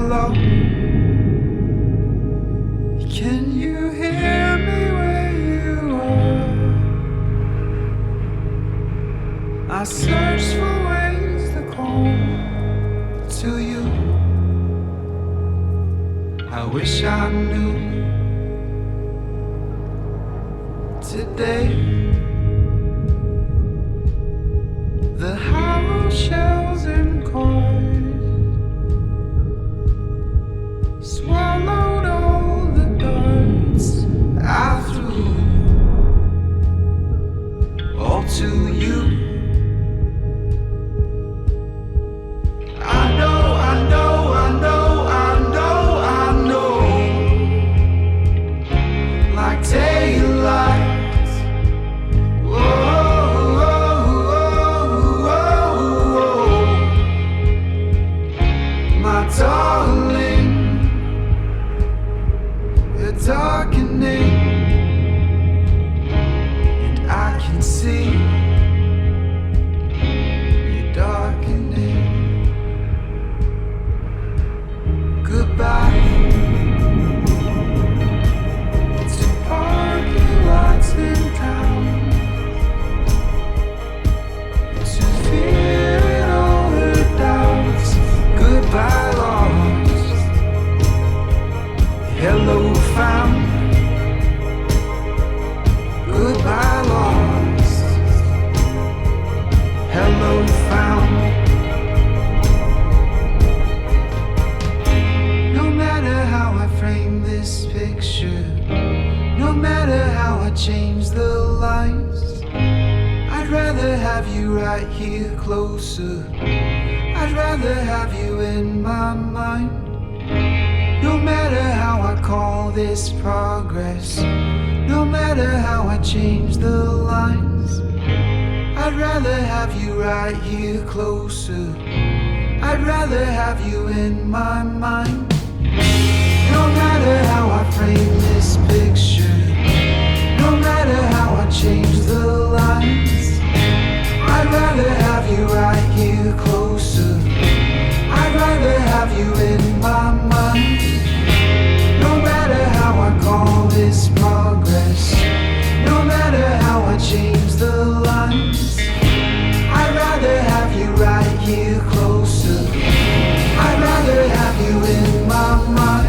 alone. Can you hear me where you are? I search for ways to come to you. I wish I knew today the hollow shells and coins swallowed all the darts I threw, all to you. I know, I know, I know, I know, I know, like daylight. Whoa, whoa, whoa, whoa, my darling. Darkening, and I can see you darkening. Goodbye to parking lots in town, to fear and all her doubts. Goodbye, lost. Hello, found. Goodbye, lost. Hello, found. No matter how I frame this picture, no matter how I change the lines, I'd rather have you right here closer. I'd rather have you in my mind. No matter how I call this progress, no matter how I change the lines, I'd rather have you right here closer. I'd rather have you in my mind. No matter how I frame this picture, no matter how I change the lines, I'd rather have you right here closer. I'd rather have you in my mind. No matter how I call this progress, no matter how I change the lines, I'd rather have you right here closer. I'd rather have you in my mind.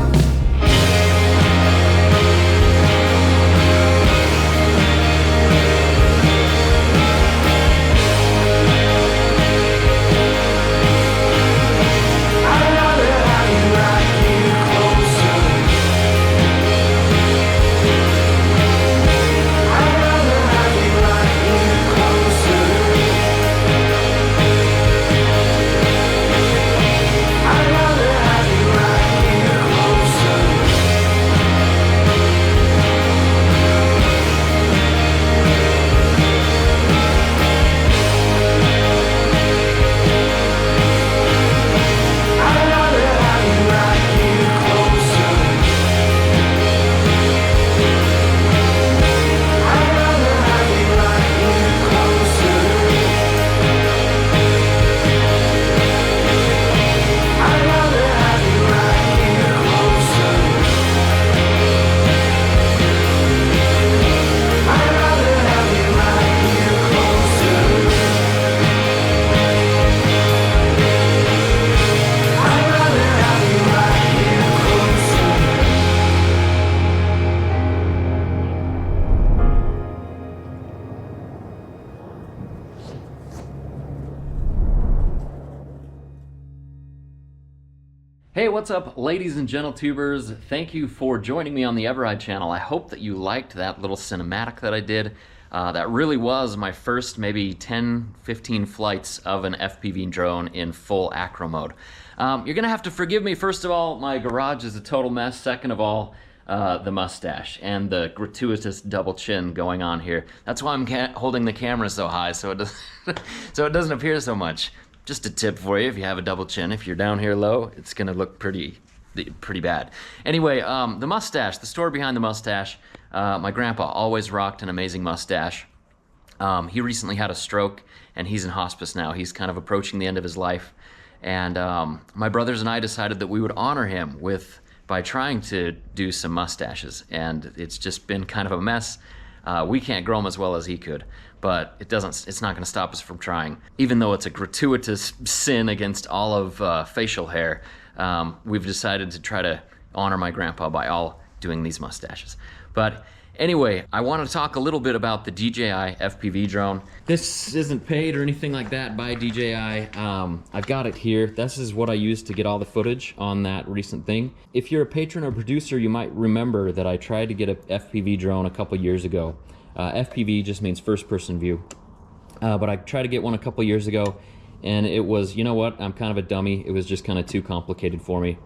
Hey, what's up, ladies and gentle-tubers? Thank you for joining me on the eveRide channel. I hope that you liked that little cinematic that I did. That really was my first maybe 10, 15 flights of an FPV drone in full ACRO mode. You're gonna have to forgive me. First of all, my garage is a total mess. Second of all, the mustache and the gratuitous double chin going on here. That's why I'm holding the camera so high, so it doesn't appear so much. Just a tip for you, if you have a double chin, if you're down here low, it's gonna look pretty bad. Anyway, the mustache, the story behind the mustache. My grandpa always rocked an amazing mustache. He recently had a stroke and he's in hospice now. He's kind of approaching the end of his life. And my brothers and I decided that we would honor him by trying to do some mustaches, and it's just been kind of a mess. We can't grow them as well as he could, but it's not going to stop us from trying. Even though it's a gratuitous sin against all of facial hair, we've decided to try to honor my grandpa by all doing these mustaches. But anyway, I want to talk a little bit about the DJI FPV drone. This isn't paid or anything like that by DJI. I've got it here. This is what I used to get all the footage on that recent thing. If you're a patron or producer, you might remember that I tried to get a FPV drone a couple years ago. FPV just means first person view. But I tried to get one a couple years ago, and it was, you know what, I'm kind of a dummy. It was just kind of too complicated for me.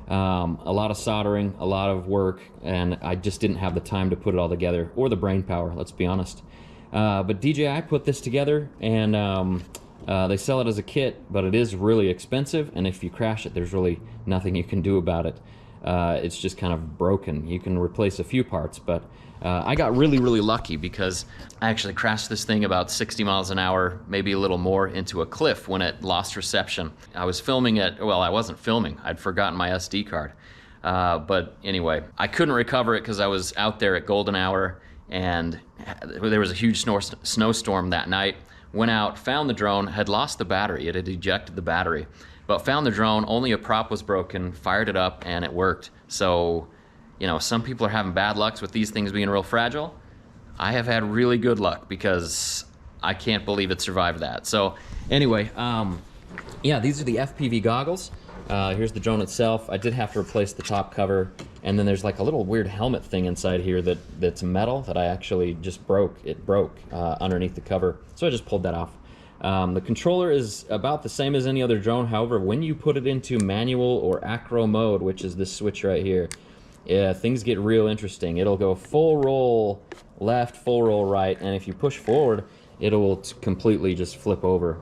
A lot of soldering, a lot of work, and I just didn't have the time to put it all together, or the brain power, let's be honest. But DJI put this together, and they sell it as a kit, but it is really expensive, and if you crash it, there's really nothing you can do about it. It's just kind of broken. You can replace a few parts, but I got really, really lucky because I actually crashed this thing about 60 miles an hour, maybe a little more, into a cliff when it lost reception. I was filming it, well, I wasn't filming. I'd forgotten my SD card. But anyway, I couldn't recover it because I was out there at golden hour, and there was a huge snowstorm that night. Went out, found the drone, had lost the battery. It had ejected the battery. But found the drone, only a prop was broken, fired it up, and it worked. So, you know, some people are having bad luck with these things being real fragile. I have had really good luck because I can't believe it survived that. So anyway, yeah, these are the FPV goggles. Here's the drone itself. I did have to replace the top cover, and then there's like a little weird helmet thing inside here that's metal that I actually just broke. It broke underneath the cover, so I just pulled that off. The controller is about the same as any other drone. However, when you put it into manual or ACRO mode, which is this switch right here, things get real interesting. It'll go full roll left, full roll right, and if you push forward, it'll completely just flip over.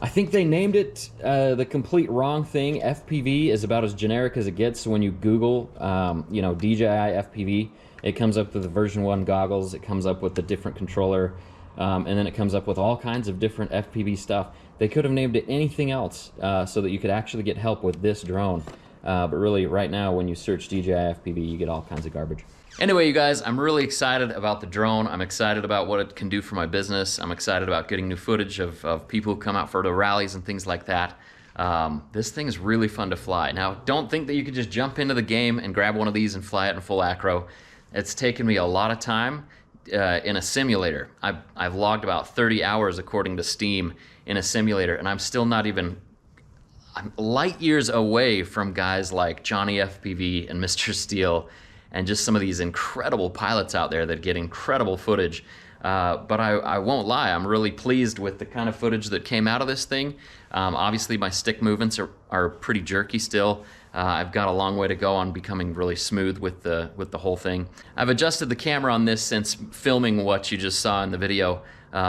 I think they named it the complete wrong thing. FPV is about as generic as it gets. So when you Google, you know, DJI FPV, it comes up with the version 1 goggles. It comes up with the different controller. And then it comes up with all kinds of different FPV stuff. They could have named it anything else so that you could actually get help with this drone. But really, right now, when you search DJI FPV, you get all kinds of garbage. Anyway, you guys, I'm really excited about the drone. I'm excited about what it can do for my business. I'm excited about getting new footage of people who come out for the rallies and things like that. This thing is really fun to fly. Now, don't think that you could just jump into the game and grab one of these and fly it in full acro. It's taken me a lot of time in a simulator. I've logged about 30 hours according to Steam in a simulator, and I'm still not even, I'm light years away from guys like Johnny FPV and Mr. Steele and just some of these incredible pilots out there that get incredible footage. But I won't lie, I'm really pleased with the kind of footage that came out of this thing. Obviously my stick movements are pretty jerky still. I've got a long way to go on becoming really smooth with the whole thing. I've adjusted the camera on this since filming what you just saw in the video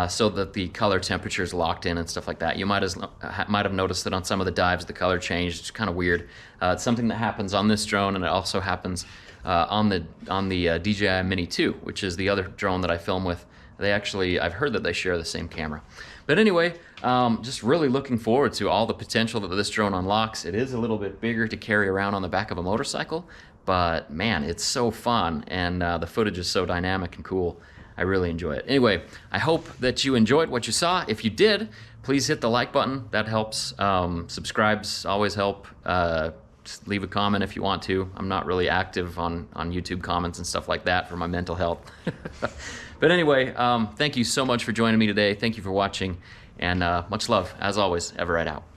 so that the color temperature is locked in and stuff like that. You might have noticed that on some of the dives the color changed. It's kind of weird. It's something that happens on this drone, and it also happens on the DJI Mini 2, which is the other drone that I film with. They actually, I've heard that they share the same camera. But anyway, just really looking forward to all the potential that this drone unlocks. It is a little bit bigger to carry around on the back of a motorcycle, but man, it's so fun, and the footage is so dynamic and cool. I really enjoy it. Anyway, I hope that you enjoyed what you saw. If you did, please hit the like button. That helps. Subscribes always help. Just leave a comment if you want to. I'm not really active on YouTube comments and stuff like that for my mental health. But anyway, thank you so much for joining me today. Thank you for watching, and much love, as always. eveRide out.